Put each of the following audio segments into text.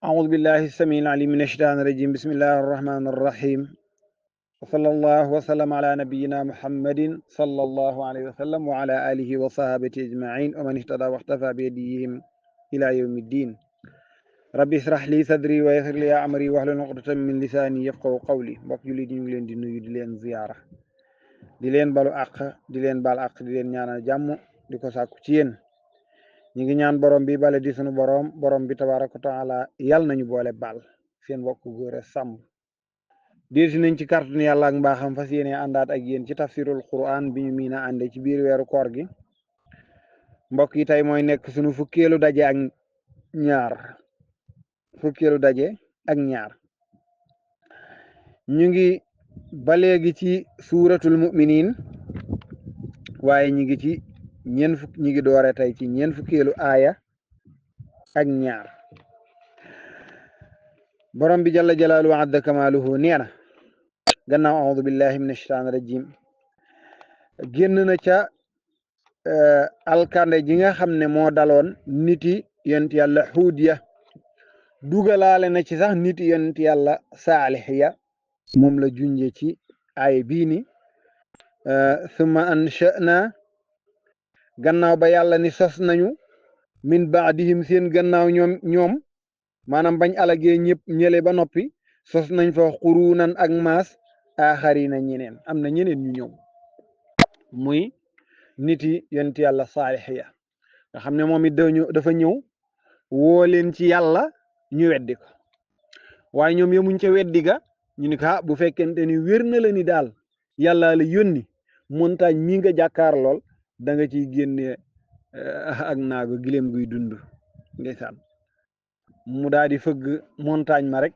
أعوذ بالله السميع العليم من الشيطان الرجيم بسم الله الرحمن الرحيم وصلى الله وسلم على نبينا محمد صلى الله عليه وسلم وعلى آله وصحبه أجمعين ومن اهتدى واختفى بهديهم إلى يوم الدين ربي اشرح لي صدري ويسر لي أمري واحلل عقدة من لساني يفقهوا قولي mbokk jullit ñu ngi leen di nuyu di leen ziyaara di leen balu àq di leen baal àq di leen ñaanal jàmm di ko sàkku ci yéen ñi ngi ñaan borom bi bale di sunu borom bi tabaaraka wa taala yàlla nañu boole baal seen mbokk góor a sàmm déesi nañ ci kàttanu yàlla ak mbaaxam fas yéene àndaat ak yéen ci tafsirul quran bi ñu miin a ànde ci biir weeru koor gi mbokk yi tey mooy nekk sunu fukkeelu daje ak ñaar ñu ngi ba léegi ci suuratul muminin waaye ñi ngi ci ñi ngi doore tey ci ñeent fukkeelu aaya ak ñaar borom bi jalla jalaaluhu wa azza kamaaluhu nee na gannaaw audu billahi min ashaitaan rajim génn na ca alkande ji nga xam ne moo daloon niti yonent yàlla xuud ya dugalaale na ci sax niti yonent yàlla saalix ya moom la junje ci ay bii ni summa ansha'na gannaaw ba yàlla ni sos nañu min baadihim seen gannaaw ñoom maanaam bañ alagee ñëpp ñële ba noppi sos nañ fa xurunan ak maas aaxarina ñeneen am na ñeneen ñu ñëw muy niti yonent yàlla saalix ya nga xam ne moom it dafa ñëw woo leen ci yàlla ñu weddi ko waaye ñoom yemuñ ca weddi ga ñu ni ko bu fekkente ni wér na la ni daal yàlla la yónni montagne mi nga jàkkaar lool da nga ciy génne ak naago gileem guy dund ndeysaan mu daal di fëgg montagne ma rek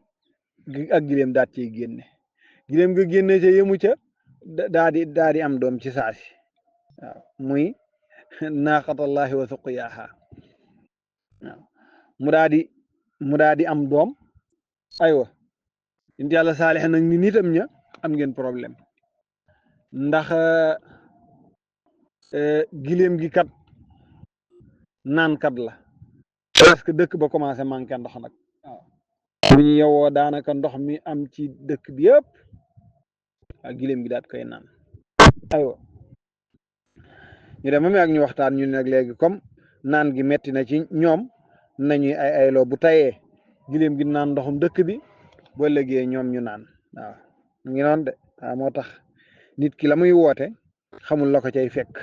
ak gileem daat ciy génne gileem nga génne ca yemu ca daa di am doom ci saasi waaw muy naaqatallahi wa suqyaaha waaw mu daa di am doom aywa inti yàlla saalix nag ni nitam ña am ngeen problème ndax gileem gi kat naan kat la parce que dëkk ba commencé manqué ndox nag waaw bu ñu yowoo daanaka ndox mi am ci dëkk bi yëpp ak gileem gi daat koy naan aywa ñu dem ak ñu waxtaan ñu nag léegi comme naan gi metti na ci ñoom nañuy ay ayloo bu tayee gileem gi naan ndoxum dëkk bi ba léegi ñoom ñu naan waaw mu ngi noonu de waaw moo tax nit ki la muy woote xamul la ko cay fekk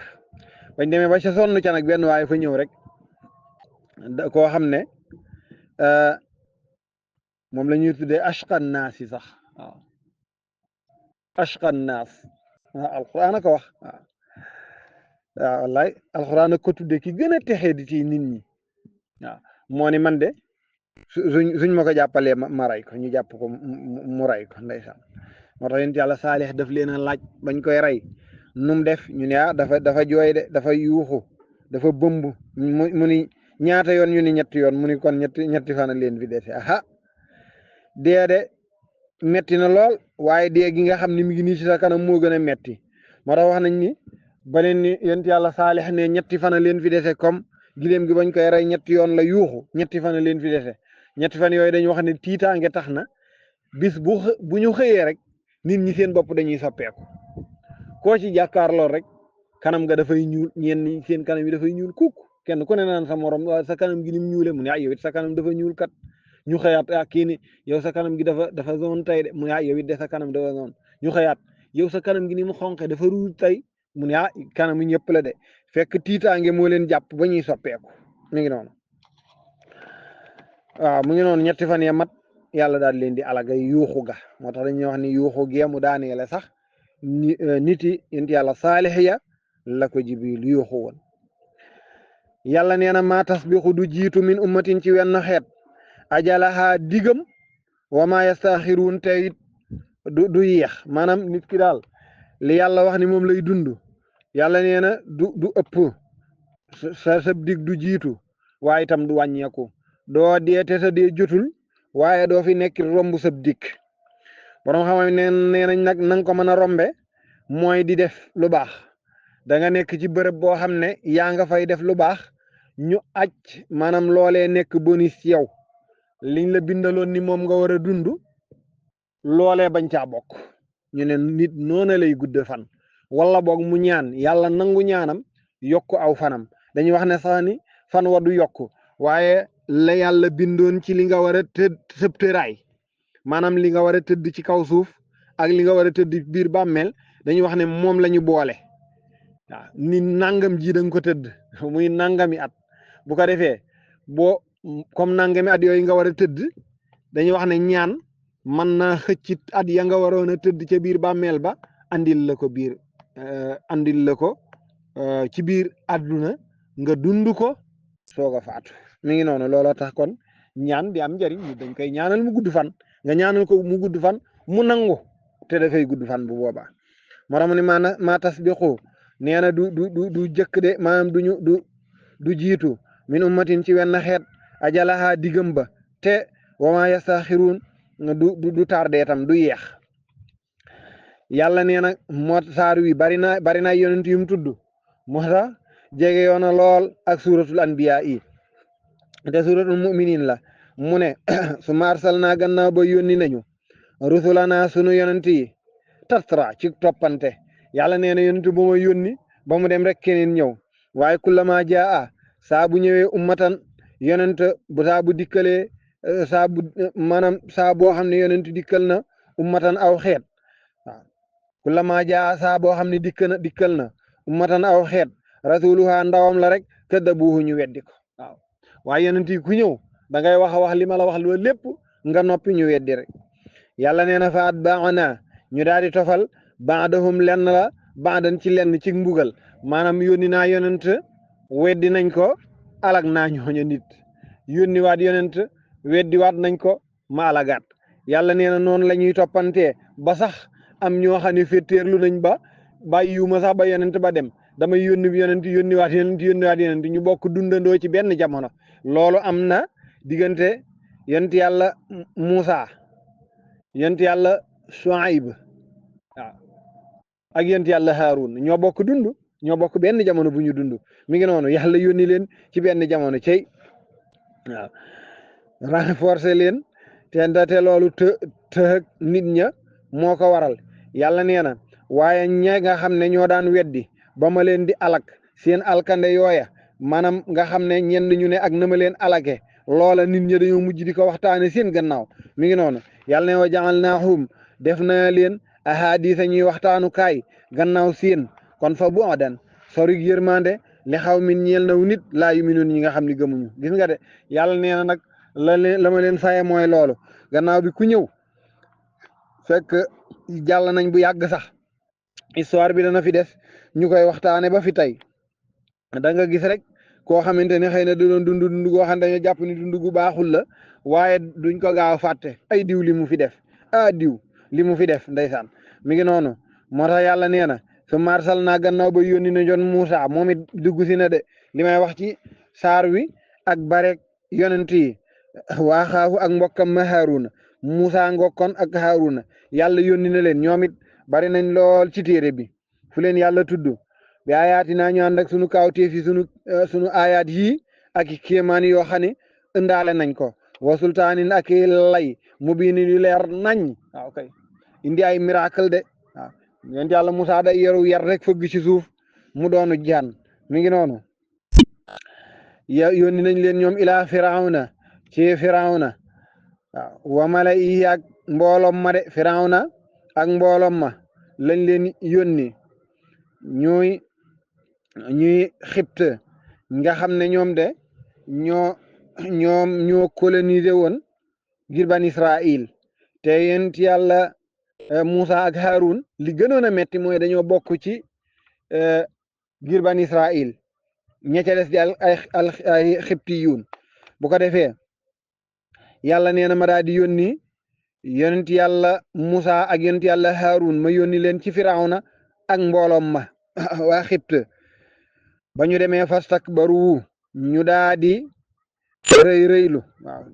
bañ demee ba ca sonn ca nag benn waaye fa ñëw rek koo xam ne moom la ñuy tuddee ashqan naas yi sax waaw ashqan naas alquran a ko wax waaw wallaay alquran a ko tuddee ki gën a texee di ci nit ñi waaw moo ni man de suñ ma ko jàppalee ma ray ko ñu jàpp ko mu ray ko ndeysaan moo tax yonent yàlla saalix daf leen a laaj bañ koy rey num def ñu ne dafa jooy de dafa yuuxu dafa bëmb mu ni ñaata yoon ñu ni ñetti yoon mu ni kon ñetti fan leen fi dese aha dee de metti na lool waaye dee gi nga xam ne mi ngi nii ci sa kanam moo gën a metti moo tax wax nañ ni ba leen ni yonent yàlla saalix ne ñetti fan leen fi dese comme gileem gi bañ koy rey ñetti yoon la yuuxu ñetti fan leen fi dese ñetti fan yooyu dañu wax ne tiitaange tax na bis bu ñu xëyee rek nit ñi seen bopp dañuy soppeeku koo ci jàkkaarloo rek kanam ga dafay ñuul ñenn ñi seen kanam yi dafay ñuul kukk kenn ku ne naan sa morom waaye sa kanam gi ni mu ñuule mu ne yow it sa kanam dafa ñuul kat ñu xëyaat kii ni yow sa kanam gi dafa zone tey de mu ne yow it de sa kanam dafa zone ñu xëyaat yow sa kanam gi ni mu xonqe dafa ruuj tey mu ne kanam ñëpp la de fekk tiitaange moo leen jàpp ba ñuy soppeeku mu ngi noonu waaw mu ngi noonu ñetti fan ya mat yàlla daal leen di alaga yuuxu ga moo tax dañuy wax ni yuuxu gee mu daaneele sax niti yonent yàlla saalix ya la ko jibril yuuxu woon yàlla nee na maa tasbixu du jiitu min ummatin ci wenn xeet ajalaha digam wa ma yastaxiruun te it du yeex maanaam nit ki daal li yàlla wax ni moom lay dund yàlla nee na du ëpp sa dig du jiitu waaye itam du wàññeeku doo dee te sa dee jotul waaye doo fi nekk romb sab dikk borom xam ne nee nañ nag nanga ko mën a rombe mooy di def lu baax da nga nekk ci bërëb boo xam ne yaa nga fay def lu baax ñu aj maanaam loolee nekk bonus ci yow liñ la bindaloon ni moom nga war a dund loolee bañ caa bokk ñu ne nit noona lay gudd fan wala boog mu ñaan yàlla nangu ñaanam yokk aw fanam dañuy wax ne sax ni fan wa du yokk waaye la yàlla bindoon ci li nga war a tëdd sëb tëraay maanaam li nga war a tëdd ci kaw suuf ak li nga war a tëdd biir bàmmeel dañuy wax ne moom la ñu boole waaw ni nangam ji da nga ko tëdd muy nangami at bu ko defee boo comme nangami at yooyu nga war a tëdd dañuy wax ne ñaan mën naa xëccit at ya nga waroon a tëdd ca biir bàmmeel ba andil la ko biir andil la ko ci biir àdduna nga dund ko soog a faatu mi ngi noonu looloo tax kon ñaan di am njëriñ dañ koy ñaanal mu gudd fan nga ñaanal ko mu gudd fan mu nangu te dafay gudd fan bu boobaa moo tax mu ne maa tasbiqu nee na du jëkk de maanaam du jiitu min ummatin ci wenn xeet ajalaha digam ba te wama yastaxiruun du tardé tam du yeex yàlla nee na moo saar wi bari na yonent yu mu tudd moo tax jege yoona lool ak suratul anbiya yi te suratul muminin la mu ne su ma arsalnaa gannaaw ba yónni nañu rusulana sunu yonent yi tatra ci toppante yàlla nee na yonent bu ma yónni ba mu dem rek keneen ñëw waaye kullama jaa saa bu ñëwee ummatan yonent bu saa bu dikkalee maanaam saa boo xam ne yonent dikkal na ummatan aw xeet waaw kullama jaa saa boo xam ne dikkal na ummatan aw xeet rasuluha ndawam la rek kaddabuhu ñu weddi ko waaw waaye yonent yi ku ñëw da ngay wax a wax li ma la wax loolu lépp nga noppi ñu weddi rek yàlla nee na fa atbaana ñu daal di tofal baadahum lenn la baadan ci lenn ci mbugal maanaam yónni naa yonent weddi nañ ko alag naa ñooñu nit yónni waat yonent weddi waat nañ ko ma alagaat yàlla nee na noonu la ñuy toppantee ba sax am ñoo xam ne féttéerlu nañ ba bàyyiwuma sax ba yonent ba dem damay yónni yonent yónni waat yonent ñu bokk dundandoo ci benn jamono loolu am na diggante yonent yàlla Muusa yonent yàlla Shuayb waaw ak yonent yàlla Haarun ñoo bokk dund ñoo bokk benn jamono bu ñu dund mi ngi noonu yàlla yónni leen ci benn jamono cey waaw renforcer leen te loolu të nit ña moo ko waral yàlla nee na waaye ña nga xam ne ñoo daan weddi ba ma leen di alak seen alkande yooya maanaam nga xam ne ñenn ñu ne ak na ma leen alake loola nit ñi dañoo mujj di ko waxtaane seen gannaaw mi ngi noonu yàlla ne wa ja'alnaahum def na leen ahadisa ñuy waxtaanu kaay gannaaw seen kon fa bu adan sorig yërmande li xaw min ñeel naw nit laa yuminuun ñi nga xam ne gëmuñu gis nga de yàlla nee na nag la ma leen faye mooy loolu gannaaw bi ku ñëw fekk jàll nañ bu yàgg sax histoire bi dana fi des ñu koy waxtaane ba fi tey da nga gis rek koo xamante ne xëy na da doon dund goo xam ne dañoo jàpp ni dund gu baaxul la waaye duñ ko gaaw a fàtte ay diw li mu fi def diw li mu fi def ndeysaan mi ngi noonu moo tax yàlla nee na su marsal naa gannaaw ba yónni na jon Muusa moom it dugg si na de li may wax ci saar wi ak barek yonent yi waa xaafu ak mbokkam ma Haaruna Muusa ngokkoon ak Haaruna yàlla yónni na leen ñoom it bari nañ lool ci téere bi fu leen yàlla tudd bi ayaati naa ñu ànd ak sunu kaawteef yi sunu ayaat yii ak kéemaan yoo xam ne ëndaale nañ ko wa sultaanin ak lay mu biini yu leer nañ waaw kay indi ay miracle de waaw yonent yàlla Musaa da yaru yar rek fëgg ci suuf mu doonu jaan mi ngi noonu yónni nañ leen ñoom ilaa firawna ci firawna waaw wa malaihi ak mboolom ma de firawna ak mboolom ma lañ leen yónni ñuy Égypte nga xam ne ñoom de ñoo colonisé woon ngir ban Israël te yent yàlla Musa ak Harun li gënoon a metti mooy dañoo bokk ci ngir ban Israël ña ca des di ay Égyptiyuun bu ko defee yàlla nee na ma daal di yónni yonent yàlla Musa ak yonent yàlla Harun ma yónni leen ci Firawna ak mbooloom ma waa Égypte ba ñu demee fastakbaru ñu daa di rëylu waaw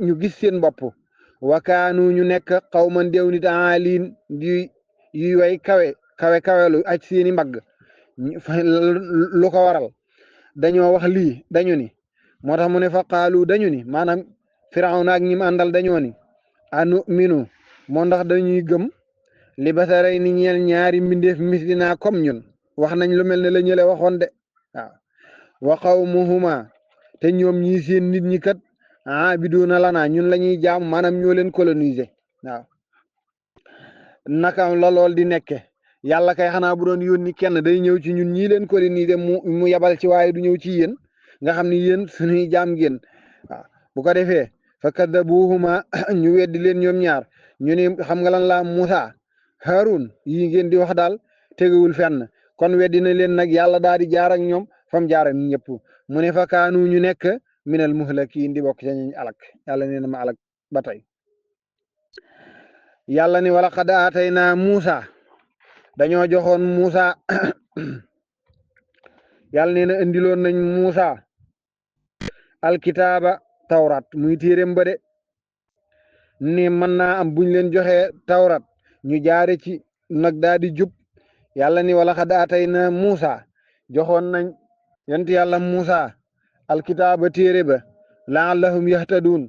ñu gis seen bopp wakaanu ñu nekk xawman dew nit aliin di yuy way kawelu aj seeni mbagg lu ko waral dañoo wax lii dañu ni moo tax mu ne fa qaalu dañu ni maanaam Firawna ak ñi mu àndal dañoo ni anu minu moo ndax dañuy gëm li basaray ni ñeel ñaari mbindeef mislinaa comme ñun wax nañ lu mel ne la ñële waxoon de waaw wa qawmuhuma te ñoom ñii seen nit ñi kat aabiduuna lanaa ñun la ñuy jaam maanaam ñoo leen coloniser waaw naka la lool di nekke yàlla kay xanaa bu doon yónni kenn day ñëw ci ñun ñii leen coloniser mu yabal ci waaye du ñëw ci yéen nga xam ni yéen suñuy jaam ngeen waaw bu ko defee fa kaddabuhuma ñu weddi leen ñoom ñaar ñu ni xam nga lan la Musa Harun yi ngeen di wax daal tegewul fenn kon weddi na leen nag yàlla daal di jaar ak ñoom fam jaar ak ñëpp mu ne fa kaanu ñu nekk minal muhlakiin di bokk ca ñu alak yàlla nee na ma alak ba tey yàlla ni wala qad aataynaa Musa dañoo joxoon Musa yàlla nee na indiloon nañ Musa alkitaaba tawrat muy téeréem ba de ni mën naa am buñ leen joxee tawrat ñu jaare ci nag daal di jub yàlla ni wala qad aataynaa Musa joxoon nañ yonent yàlla Musa alkitaaba téere ba laallahum yahtadun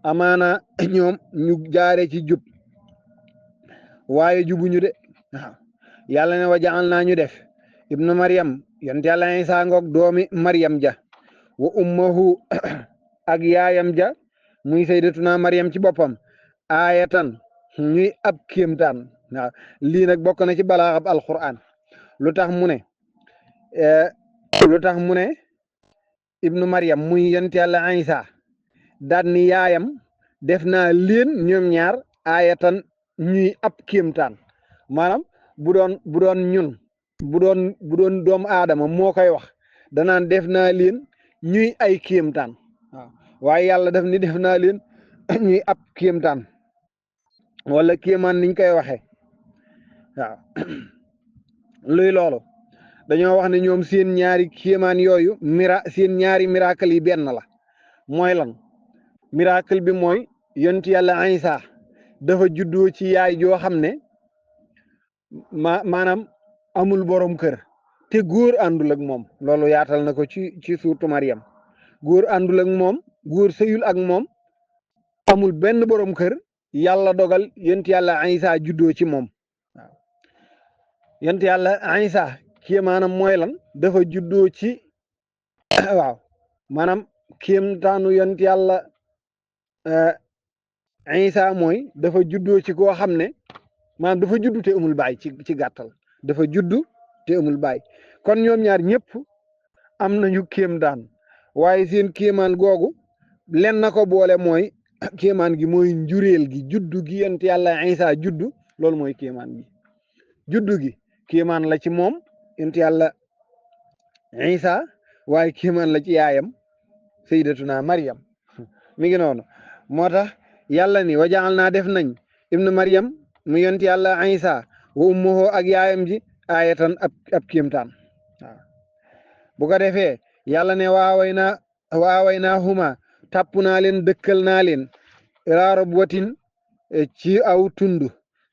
amaana ñoom ñu jaare ci jub waaye jubuñu de waaw yàlla ne wa jaal naa ñu def ibnu Maryam yonent yàlla Isa ngoog doomi Maryam ja wa ummahu ak yaayam ja muy sayyidatuna Maryam ci boppam aayatan ñuy ab kéemtaan waaw lii nag bokk na ci balaaxab alquran lu tax mu ne ibnu Maryam muy yonent yàlla Isa daat ni yaayam def naa leen ñoom ñaar aayatan ñuy ab kéemtaan maanaam bu doon ñun bu doon doomu aadama moo koy wax danaan def naa leen ñuy ay kéemtaan waaw waaye yàlla def ni def naa leen ñuy ab kéemtaan wala kéemaan niñ koy waxee waaw luy loolu dañoo wax ne ñoom seen ñaari kéemaan yooyu seen ñaari miracle yi benn la mooy lan miracle bi mooy yonent yàlla Isa dafa juddoo ci yaay joo xam ne maanaam amul borom kër te góor àndul ak moom loolu yaatal na ko ci suurtu Maryam góor àndul ak moom góor sëyul ak moom amul benn borom kër yàlla dogal yonent yàlla Isa juddoo ci moom waaw yonent yàlla Isa kéemaanam mooy lan dafa juddoo ci waaw maanaam kéemtaanu yonent yàlla Isa mooy dafa juddoo ci koo xam ne maanaam dafa juddu te amul baay ci gàttal dafa juddu te amul baay kon ñoom ñaar ñëpp am nañu kéemtaan waaye seen kéemaan googu len na ko boole mooy kéemaan gi mooy njureel gi juddu gi yonent yàlla Isa juddu loolu mooy kéemaan gi juddu gi kéemaan la ci moom yonent yàlla Isa waaye kéemaan la ci yaayam sayyidatuna Maryam mi ngi noonu moo tax yàlla ni wa jaal naa def nañ ibnu Maryam mu yonent yàlla Isa wa ummuhu ak yaayam ji aayatan ab kéemtaan waaw bu ko defee yàlla ne waaway naa huma tàpp naa leen dëkkal naa leen ilaa rabwatin ci aw tund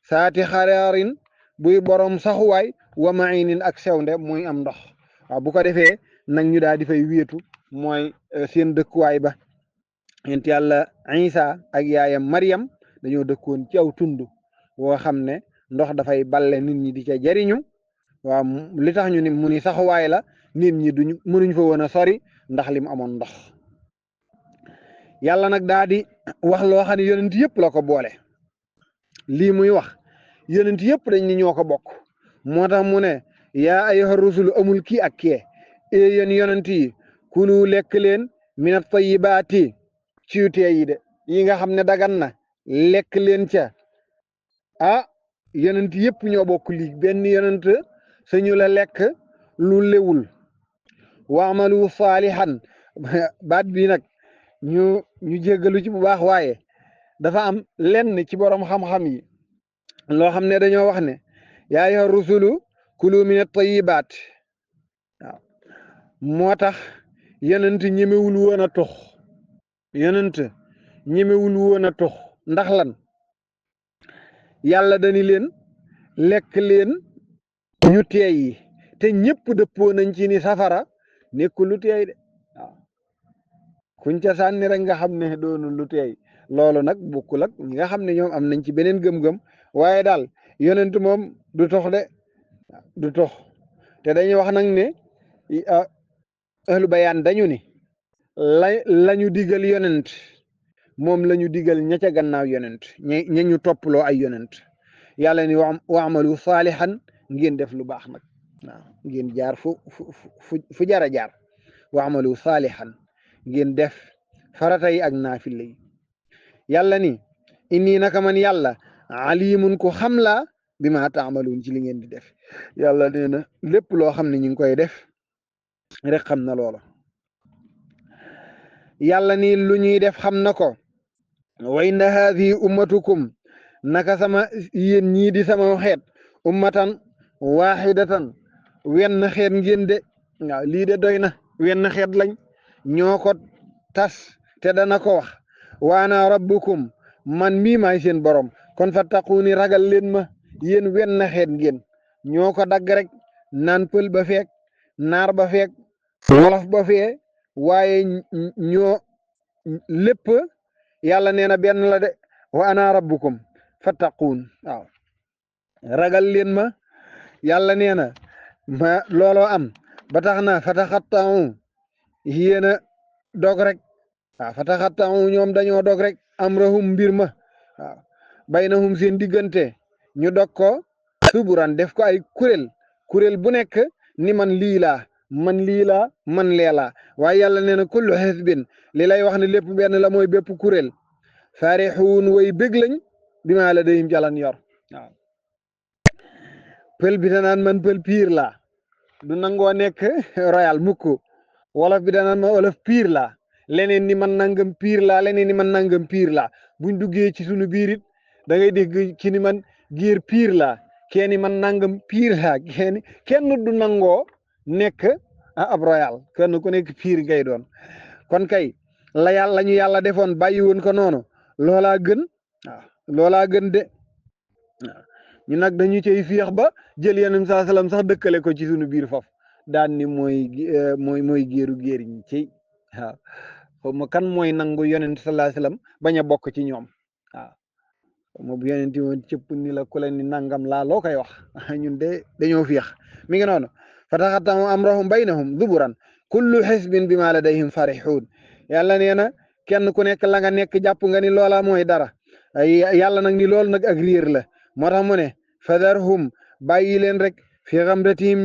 saati xaraarin buy borom saxuwaay wa mainin ak sewnde muy am ndox waaw bu ko defee nag ñu daal di fay wéetu mooy seen dëkkuwaay ba yonent yàlla Isa ak yaayam Maryam dañoo dëkkoon ci aw tund woo xam ne ndox dafay balle nit ñi di ca jariñu waaw li tax ñu ni mu ni saxuwaay la nit ñi mënuñ fa woon a sori ndax lim amoon ndox yàlla nag daa di wax loo xam ne yonent yëpp la ko boole lii muy wax yonent yëpp dañ ni ñoo ko bokk moo tax mu ne yaa ayyuha rusulu amul kii ak kee yéen yonent yi kulu lekk leen minat tayyibaati ci yu tee yi de yi nga xam ne dagan na lekk leen ca yonent yëpp ñoo bokk lii benn yonent sañu la lekk lu lewul waamalu saalihan baat bi nag ñu jéggalu ci bu baax waaye dafa am lenn ci borom xam-xam yi loo xam ne dañoo wax ne yaa ayyuha rusulu kulu min at-tayyibaat waaw moo tax yonent ñemewul woon a tux yonent ñemewul woon a tux ndax lan yàlla dañi leen lekk leen ñu teey yi te ñëpp dëppoo nañ ci ni safara nekkul lu teey de waaw kuñ ca sànni rek nga xam ne doonul lu teey loolu nag bokkul ak ñi nga xam ne ñoom am nañ ci beneen gëm-gëm waaye daal yonent moom du tox de du tox te dañuy wax nag ne ahlu bayaan dañu ni lañu digal yonent moom lañu digal ña ca gannaaw yonent ña ñu topploo ay yonent yàlla ni waamalu saalihan ngeen def lu baax nag waaw ngeen jaar fu jara jaar waamalu saalihan ngeen def farata yi ak naafila yi yàlla ni inni naka man yàlla alimun ko xam laa bi ma taamaluun ci li ngeen di def yàlla nee na lépp loo xam ne ñu ngi koy def rek xam na loola yàlla ni lu ñuy def xam na ko wa inna haadihi ummatukum naka sama yéen ñii di sama xeet ummatan waxidatan wenn xeet ngeen de waaw lii de doy na wenn xeet lañ ñoo ko tas te dana ko wax waana rabbukum man mii maay seen borom kon fattaquuni ragal leen ma yéen wenn xeet ngeen ñoo ko dagg rek naan pël ba feek naar ba feek wolof ba fee waaye ñoo lépp yàlla nee na benn la de wa ana rabbukum fattaquun waaw ragal leen ma yàlla nee na ma looloo am ba tax na fataxatta'u yéen a dog rek waaw fataxatta'u ñoom dañoo dog rek amrahum mbir ma waaw baynahum seen diggante ñu dog ko suburan def ko ay kuréel bu nekk ni man lii laa man lii laa man leelaa waaye yàlla nee na kullu xisbin li lay wax ne lépp benn la mooy bépp kuréel farixuun way bég lañ bi maa la dayim jalan yor waaw pël bi danaan man pël piir laa du nangoo nekk royal mukk wolof bi danaan ma wolof piir laa leneen ni man nangam piir laa leneen ni man nangam piir laa buñ duggee ci sunu biirit da ngay dégg ki ni man giir piir laa kenn man nangam piir laa kenn du nangoo nekk ab royal kenn ku nekk piir ngay doon kon kay la ñu yàlla defoon bàyyi woon ko noonu loolaa gën waaw loolaa gën de waaw ñu nag dañu cey fiix ba jël yeneen saa salaam sax dëkkale ko ci sunu biir foofu daan ni mooy géeru géer ñi ci waaw xaw ma kan mooy nangu yonent sallallahu alayhi wasallam bañ a bokk ci ñoom waaw mo bu yonent woon cëpp ni la ku leen ni nangam laa loo koy wax ñun de dañoo fiix mi ngi noonu fataxattamu amrahum baynahum zuburan kullu xisbin bima ladayhim farixuun yàlla nee na kenn ku nekk la nga nekk jàpp nga ni loola mooy dara yàlla nag ni loolu nag ak réer la moo tax mu ne fadarhum bàyyi leen rek fi xamratihim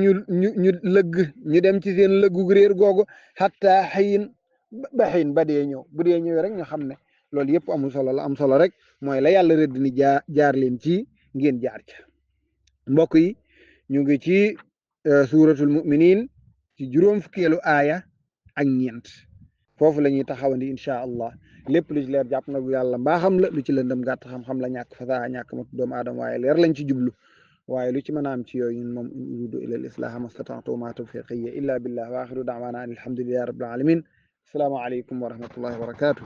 ñu lëgg ñu dem ci seen lëggu réer googu xatta xayin ba xin ba dee ñëw bu dee ñëwee rek ñu xam ne loolu yëpp amul solo la am solo rek mooy la yàlla rëdd ni jaar leen ci ngeen jaar ca mbokk yi ñu ngi ci suuratul muminin ci juróom fukkeelu aaya ak ñeent foofu la ñuy taxawandi incha allah lépp lu ci leer jàpp na bu yàlla mbaaxam la lu ci lëndëm gàtt xam-xam la ñàkk fasaa ñàkk matu doomu aadama waaye leer lañ ci jublu waaye lu ci mën a am ci yooyu ñun moom in uridu illa al islaha mastata'tu ma tawfiqiyya illa billah wa axiru da'wana an alhamdulillahi rabbil alamin assalaamu aleykum wa rahmatullahi wa barakatuh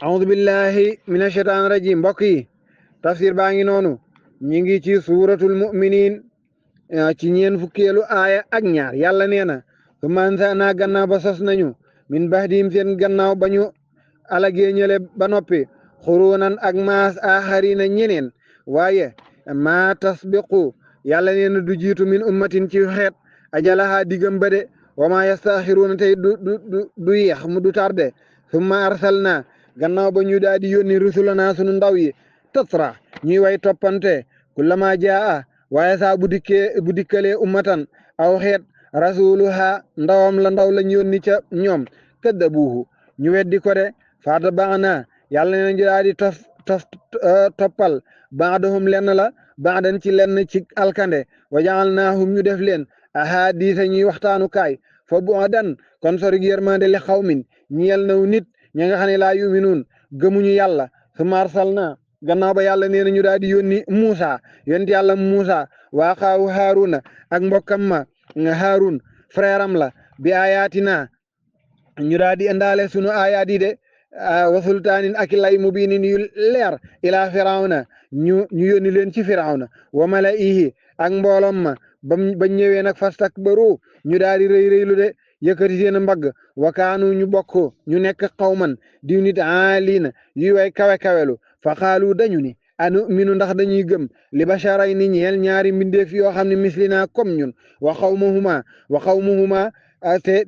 a'udhu billahi minash shaitanir rajim mbokk yi tafsir baa ngi noonu ñi ngi ci suuratul mu'minin ci ñeen fukkeelu aaya ak ñaar yàlla nee na su mansa naa gannaaw ba sos nañu min baxdim seen gannaaw ba ñu alagee ñële ba noppi xurunan ak maas axarina ñeneen waaye maa tasbiqu yàlla nee na du jiitu min ummatin ci xeet ajalaha digam ba de wa maa yastaxiruuna tey du yeex mu du tarde summa arsalna gannaaw ba ñu daal di yónni rusulana sunu ndaw yi tatra ñuy way toppante kullama jaa waaye saa bu dikkalee ummatan aw xeet rasuluha ndawam la ndaw lañ yónni ca ñoom kaddabuhu ñu weddi ko de faata baax na yàlla ne ñu daal di toppal baadahum lenn la baadan ci lenn ci alkande wa jaalnaahum ñu def leen ahadisa ñuy waxtaanu kaay fa bu'dan kon sori yërmande li xawmin ñeel naw nit ña nga xam ne laa yuminuun gëmuñu yàlla summa arsalna gannaaw ba yàlla nee na ñu daal di yónni Muusa yonent yàlla Muusa waa xaawu Haaruna ak mbokkam ma Haarun frère am la bi ayatina ñu daal di indaale sunu ayaat yi de wa sultaanin ak lay mubiinin yu leer ilaa firawna ñu yónni leen ci firawna wa malaihi ak mboolom ma ba ñëwee nag fastakbaru ñu daal di rëy rëylu de yëkkati seen mbagg wakaanu ñu bokk ñu nekk xawman diw nit aaliina yuy way kawe-kawelu fa xaalu dañu ni anu minu ndax dañuy gëm li basharay ni ñeel ñaari mbindeef yoo xam ne mislina comme ñun wa xawmuhuma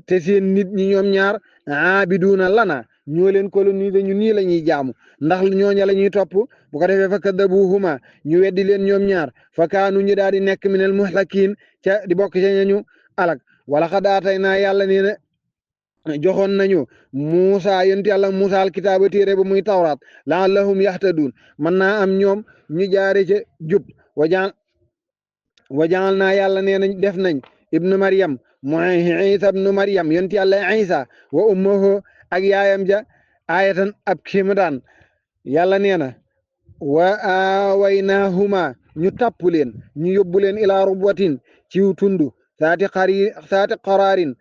te seen nit ñi ñoom ñaar aabiduuna lana ñoo leen coloniser ñu nii la ñuy jaamu ndax ñooña la ñuy topp bu ko defee fa kaddabuhuma ñu weddi leen ñoom ñaar fa kaanu ñu daal di nekk minal muhlakiin ca di bokk ca ñañu alak wala xadaatay naa yàlla nee na joxoon nañu Muusa yonent yàlla Muusa alkitaaba téere ba muy tawraat laallahum yaxtaduun mën naa am ñoom ñu jaare ca jub wajaal naa yàlla nee nañ def nañ ibnu Maryam mooy Isa ibnu Maryam yonent yàlla Isa wa ummuhu ak yaayam ja ayatan ab kéemtaan yàlla nee na wa aawaynahuma ñu tapp leen ñu yóbbu leen ilaa rubwatin ciw tundu saati qaraarin